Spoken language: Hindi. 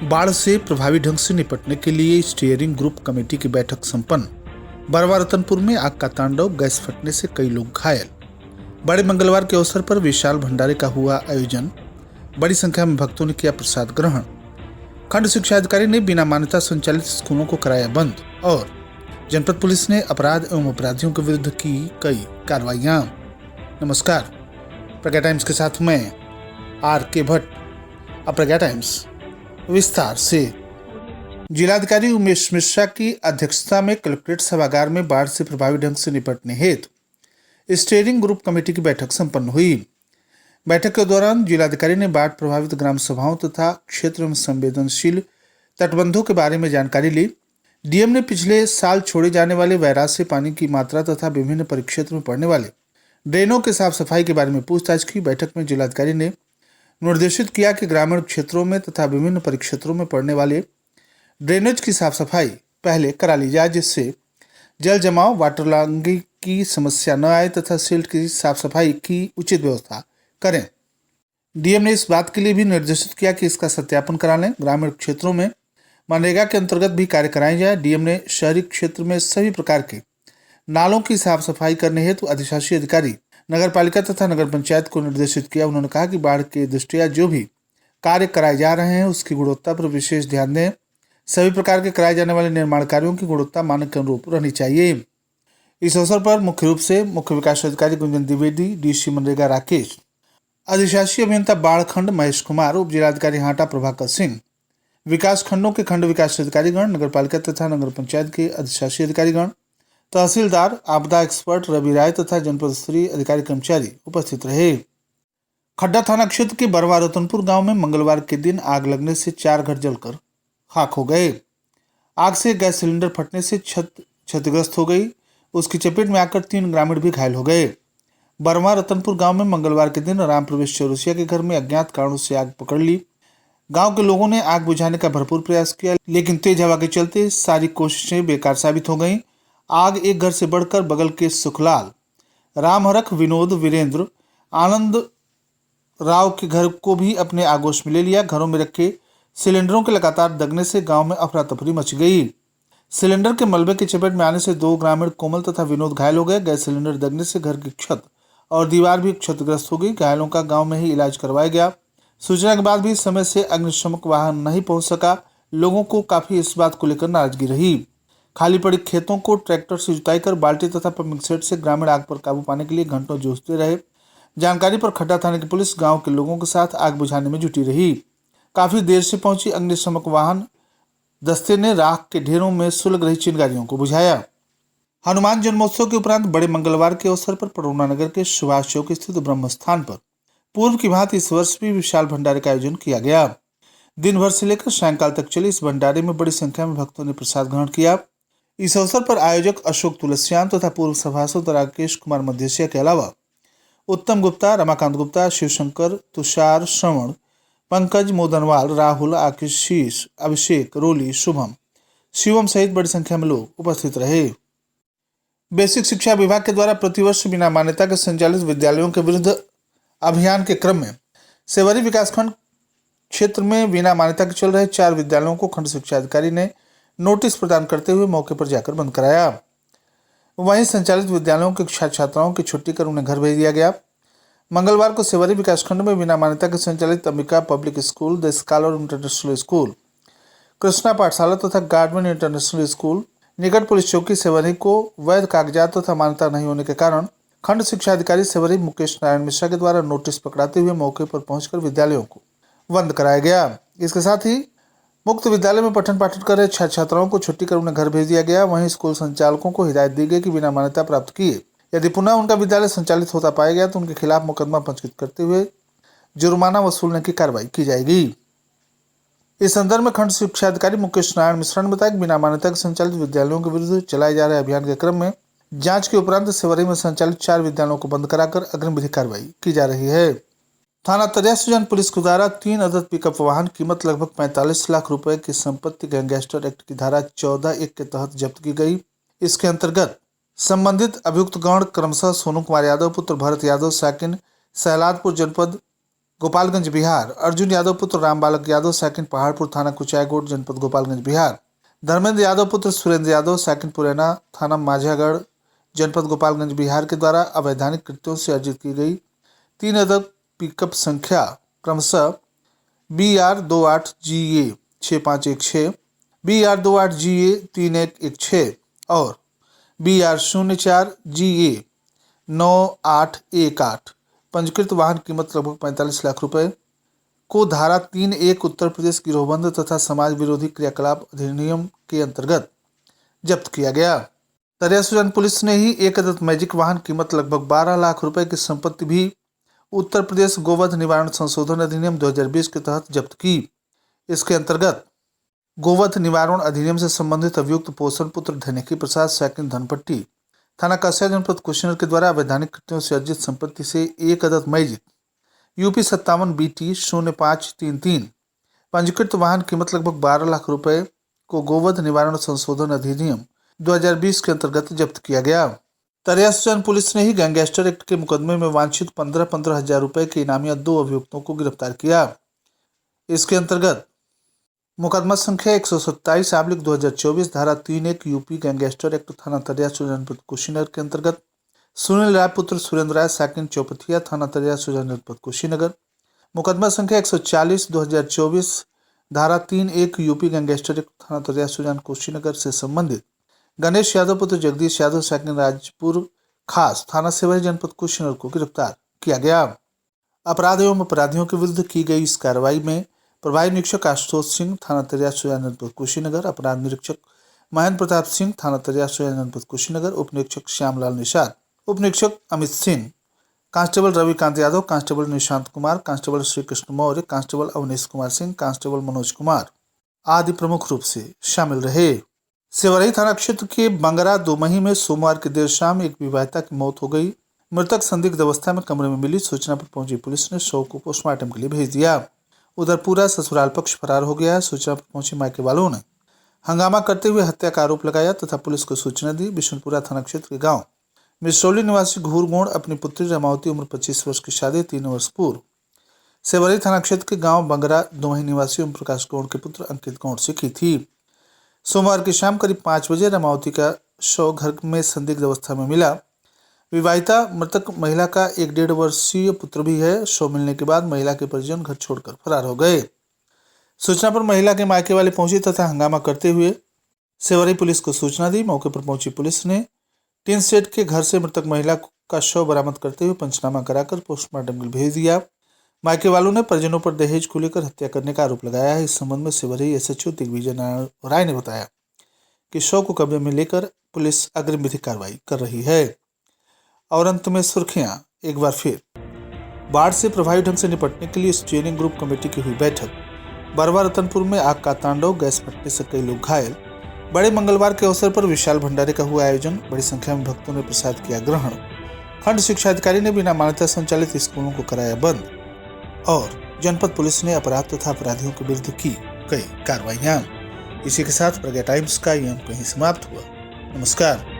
बाढ़ से प्रभावी ढंग से निपटने के लिए स्टीयरिंग ग्रुप कमेटी की बैठक संपन्न। बरवा रतनपुर में आग का तांडव, गैस फटने से कई लोग घायल। बड़े मंगलवार के अवसर पर विशाल भंडारे का हुआ आयोजन। बड़ी संख्या में भक्तों ने किया प्रसाद ग्रहण। खंड शिक्षा अधिकारी ने बिना मान्यता संचालित स्कूलों को कराया बंद और जनपद पुलिस ने अपराध एवं अपराधियों के विरुद्ध की कई कार्रवाइयां। नमस्कार, प्रज्ञा टाइम्स के साथ मैं R.K. भट्ट। अब प्रज्ञा टाइम्स विस्तार से। जिलाधिकारी उमेश मिश्रा की अध्यक्षता में कलेक्ट्रेट सभागार में बाढ़ से प्रभावी ढंग से निपटने हेतु स्टीयरिंग ग्रुप कमेटी की बैठक संपन्न हुई। बैठक के दौरान जिलाधिकारी ने बाढ़ प्रभावित ग्राम सभाओं तथा क्षेत्र में संवेदनशील तटबंधों के बारे में जानकारी ली। डीएम ने पिछले साल छोड़े जाने वाले वैराज से पानी की मात्रा तथा विभिन्न परिक्षेत्र में पड़ने वाले ड्रेनों के साफ सफाई के बारे में पूछताछ की। बैठक में जिलाधिकारी ने निर्देशित किया कि ग्रामीण क्षेत्रों में तथा विभिन्न परिक्षेत्रों में पड़ने वाले ड्रेनेज की साफ सफाई पहले करा ली जाए, जिससे जल जमाव, वाटर लॉगिंग की समस्या न आए तथा सिल्ट की साफ सफाई की उचित व्यवस्था करें। डीएम ने इस बात के लिए भी निर्देशित किया कि इसका सत्यापन करा लें। ग्रामीण क्षेत्रों में मनरेगा के अंतर्गत भी कार्य कराए जाए। डीएम ने शहरी क्षेत्र में सभी प्रकार के नालों की साफ सफाई करने हेतु अधिशासी अधिकारी नगर पालिका तथा नगर पंचायत को निर्देशित किया। उन्होंने कहा कि बाढ़ के दृष्टिया जो भी कार्य कराए जा रहे हैं उसकी गुणवत्ता पर विशेष ध्यान दें। सभी प्रकार के कराए जाने वाले निर्माण कार्यों की गुणवत्ता मानक के अनुरूप रहनी चाहिए। इस अवसर पर मुख्य रूप से मुख्य विकास अधिकारी गुंजन द्विवेदी, डीसी मनरेगा राकेश, अधिशासी अभियंता बाढ़ खंड महेश कुमार, उप जिलाधिकारी हाटा प्रभाकर सिंह, विकास खंडों के खंड विकास अधिकारीगण, नगर पालिका तथा नगर पंचायत के अधिशासी अधिकारीगण, तहसीलदार, आपदा एक्सपर्ट रवि राय तथा जनपद स्तरीय अधिकारी कर्मचारी उपस्थित रहे। खड्डा थाना क्षेत्र के बरवा रतनपुर गांव में मंगलवार के दिन आग लगने से 4 घर जलकर खाक हो गए। आग से गैस सिलेंडर फटने से छत क्षतिग्रस्त हो गई। उसकी चपेट में आकर 3 ग्रामीण भी घायल हो गए। बरवा रतनपुर गांव में मंगलवार के दिन राम प्रवेश चौरसिया के घर में अज्ञात कारणों से आग पकड़ ली। गांव के लोगों ने आग बुझाने का भरपूर प्रयास किया, लेकिन तेज हवा के चलते सारी कोशिशें बेकार साबित हो गईं। आग एक घर से बढ़कर बगल के सुखलाल, रामहरख, विनोद, वीरेंद्र, आनंद राव के घर को भी अपने आगोश में ले लिया। घरों में रखे सिलेंडरों के लगातार दगने से गांव में अफरा तफरी मच गई। सिलेंडर के मलबे की चपेट में आने से 2 ग्रामीण कोमल तथा विनोद घायल हो गए। गैस सिलेंडर दगने से घर की छत और दीवार भी क्षतिग्रस्त हो गई। घायलों का गाँव में ही इलाज करवाया गया। सूचना के बाद भी समय से अग्निशमक वाहन नहीं पहुंच सका। लोगों को काफी इस बात को लेकर नाराजगी रही। खाली पड़ी खेतों को ट्रैक्टर से जुताई कर बाल्टी तथा पंपिंग सेट से ग्रामीण आग पर काबू पाने के लिए घंटों जूझते रहे। जानकारी पर खड्डा थाने की पुलिस गांव के लोगों के साथ आग बुझाने में जुटी रही। काफी देर से पहुंची अग्निशमक वाहन दस्ते ने राख के ढेरों में सुलग रही चिंगारियों को बुझाया। हनुमान जन्मोत्सव के उपरांत बड़े मंगलवार के अवसर पर पडरौना नगर के सुभाष चौक स्थित ब्रह्म स्थान पर पूर्व की भांति इस वर्ष भी विशाल भंडारे का आयोजन किया गया। दिन भर से लेकर सायंकाल तक चले इस भंडारे में बड़ी संख्या में भक्तों ने प्रसाद ग्रहण किया। इस अवसर पर आयोजक अशोक तुलसियान तथा पूर्व सभासद राकेश कुमार मध्यसिया के अलावा उत्तम गुप्ता, रमाकांत गुप्ता, शिवशंकर, तुषार, श्रवण, पंकज, मोदनवाल, राहुल, आशीष, अभिषेक, रोली, शुभम, शिवम सहित बड़ी संख्या में लोग उपस्थित रहे। बेसिक शिक्षा विभाग के द्वारा प्रतिवर्ष बिना मान्यता के संचालित विद्यालयों के विरुद्ध अभियान के क्रम में सेवरी विकासखंड क्षेत्र में बिना मान्यता के चल रहे 4 विद्यालयों को खंड शिक्षा अधिकारी ने नोटिस प्रदान करते हुए मौके पर जाकर बंद कराया। वहीं संचालित विद्यालयों के छात्र छात्राओं की छुट्टी कर उन्हें घर भेज दिया गया। मंगलवार को सेवरी विकासखंड में बिना मान्यता के संचालित Ambika public school, the scholar international school, Krishna पाठशाला तथा गार्डमैन इंटरनेशनल स्कूल निकट पुलिस चौकी सेवरी को वैध कागजात तथा मान्यता नहीं होने के कारण खंड शिक्षा अधिकारी सेवरी मुकेश नारायण मिश्रा के द्वारा नोटिस पकड़ाते हुए मौके पर पहुंचकर विद्यालयों को बंद कराया गया। इसके साथ ही मुक्त विद्यालय में पठन पाठन कर रहे छात्र छात्राओं को छुट्टी कर उन्हें घर भेज दिया गया। वहीं स्कूल संचालकों को हिदायत दी गई कि बिना मान्यता प्राप्त किए यदि पुनः उनका विद्यालय संचालित होता पाया गया तो उनके खिलाफ मुकदमा पंजीकृत करते हुए जुर्माना वसूलने की कार्रवाई की जाएगी। इस संदर्भ में खंड शिक्षा अधिकारी मुकेश नारायण मिश्रा ने बताया कि बिना मान्यता के संचालित विद्यालयों के विरुद्ध चलाए जा रहे अभियान के क्रम में जांच के उपरांत सेवरी में संचालित 4 विद्यालयों को बंद कराकर अग्रिम विधिक कार्रवाई की जा रही है। थाना तरिया सुजान पुलिस के द्वारा 3 अदद पिकअप वाहन कीमत लगभग 45 लाख रुपए की संपत्ति गैंगस्टर एक्ट की धारा 14(1) के तहत जब्त की गई। इसके अंतर्गत संबंधित अभियुक्त गण क्रमशः सोनू कुमार यादव पुत्र भरत यादव, साकिन, सहलादपुर जनपद गोपालगंज बिहार। अर्जुन यादव पुत्र राम बालक यादव सेकंड पहाड़पुर थाना कुचायकोट जनपद गोपालगंज बिहार। धर्मेंद्र यादव पुत्र सुरेंद्र यादव सेकंड पुरैना थाना माझागढ़ जनपद गोपालगंज बिहार के द्वारा अवैधानिक कृत्यों से अर्जित की गई 3 अदद पिकअप संख्या क्रमशः BR28GA 6516, BR28GA 3116 और BR04GA 9818 पंजीकृत वाहन कीमत लगभग 45 लाख रुपए को धारा 3(1) उत्तर प्रदेश गिरोहबंद तथा समाज विरोधी क्रियाकलाप अधिनियम के अंतर्गत जब्त किया गया। तरिया सुजान पुलिस ने ही 1 अदद मैजिक वाहन कीमत लगभग 12 लाख रुपए की संपत्ति भी उत्तर प्रदेश गोवध निवारण संशोधन अधिनियम 2020 के तहत जब्त की। इसके अंतर्गत गोवध निवारण अधिनियम से संबंधित अभियुक्त पोषण पुत्र धनेकी प्रसाद सेकंड धनपट्टी थाना कस्या जनपद कुशीनगर के द्वारा अवैधानिक कृत्यों से अर्जित संपत्ति से 1 अदद मैजिक UP 57 BT 0533 पंजीकृत वाहन कीमत लगभग 12 लाख रुपए को गोवध निवारण संशोधन अधिनियम 2020 के अंतर्गत जब्त किया गया। तरिया सुजान पुलिस ने ही गैंगस्टर एक्ट के मुकदमे में वांछित 15-15 हजार रुपए के इनामिया 2 अभियुक्तों को गिरफ्तार किया। इसके अंतर्गत मुकदमा संख्या 127/2024 धारा 3(1) UP गैंगस्टर एक्ट थाना तरिया जनपद कुशीनगर के अंतर्गत सुनील राय पुत्र सुरेंद्र राय सेकंड चौपथिया थाना तरिया जनपद कुशीनगर। मुकदमा संख्या 140/2024 धारा 3(1) UP गैंगस्टर एक्ट थाना तरिया कुशीनगर से संबंधित गणेश यादव पुत्र जगदीश यादव सेकंड राजपुर खास थाना सेवरी जनपद कुशीनगर को गिरफ्तार किया गया। अपराध एवं अपराधियों के विरुद्ध की गई इस कार्रवाई में प्रभारी निरीक्षक आशुतोष सिंह थाना तरिया जनपद कुशीनगर, अपराध निरीक्षक महेंद्र प्रताप सिंह थाना तरिया जनपद कुशीनगर, उप निरीक्षक श्यामलाल निषाद, उप निरीक्षक Amit Singh, constable Ravikant Yadav, constable Nishant Kumar, constable Shri Krishna Maurya, constable Avnish Kumar Singh, constable Manoj Kumar आदि प्रमुख रूप से शामिल रहे। सेवरही थाना क्षेत्र के बंगरा दोमही में सोमवार की देर शाम एक विवाहिता की मौत हो गई। मृतक संदिग्ध अवस्था में कमरे में मिली सूचना पर पहुंची पुलिस ने शव को पोस्टमार्टम के लिए भेज दिया। उधर पूरा ससुराल पक्ष फरार हो गया है। सूचना पर पहुंचे मायके वालों ने हंगामा करते हुए हत्या का आरोप लगाया तथा पुलिस को सूचना दी। बिशनपुरा थाना क्षेत्र के गांव मिसरौली निवासी घूर गोंड अपनी पुत्री रमावती उम्र 25 वर्ष की शादी 3 वर्ष पूर्व सेवरही थाना क्षेत्र के गांव बंगरा दोमही निवासी ओम प्रकाश गौड़ के पुत्र अंकित गौड़ से की थी। सोमवार की शाम करीब 5 बजे रमावती का शव घर में संदिग्ध अवस्था में मिला। विवाहिता मृतक महिला का 1.5 वर्षीय पुत्र भी है। शव मिलने के बाद महिला के परिजन घर छोड़कर फरार हो गए। सूचना पर महिला के मायके वाले पहुंचे तथा हंगामा करते हुए सेवरी पुलिस को सूचना दी। मौके पर पहुंची पुलिस ने टीन सेट के घर से मृतक महिला का शव बरामद करते हुए पंचनामा कराकर पोस्टमार्टम के लिए भेज दिया। मायके वालों ने परिजनों पर दहेज को लेकर हत्या करने का आरोप लगाया है। इस संबंध में सेवरी SHO दिग्विजय नारायण राय ने बताया कि शव को कब्जे में लेकर पुलिस अग्रिम विधिक कार्रवाई कर रही है। और अंत में सुर्खियां एक बार फिर। बाढ़ से प्रभावी ढंग से निपटने के लिए स्टीयरिंग ग्रुप कमेटी की हुई बैठक। बरवा रतनपुर में आग का तांडव, गैस फटने से कई लोग घायल। बड़े मंगलवार के अवसर पर विशाल भंडारे का हुआ आयोजन। बड़ी संख्या में भक्तों ने प्रसाद किया ग्रहण। खंड शिक्षा अधिकारी ने बिना मान्यता संचालित स्कूलों को कराया बंद। और जनपद पुलिस ने अपराध तथा अपराधियों के विरुद्ध की कई कार्रवाइयां। इसी के साथ प्रज्ञा टाइम्स का ये अंक यहीं समाप्त हुआ। नमस्कार।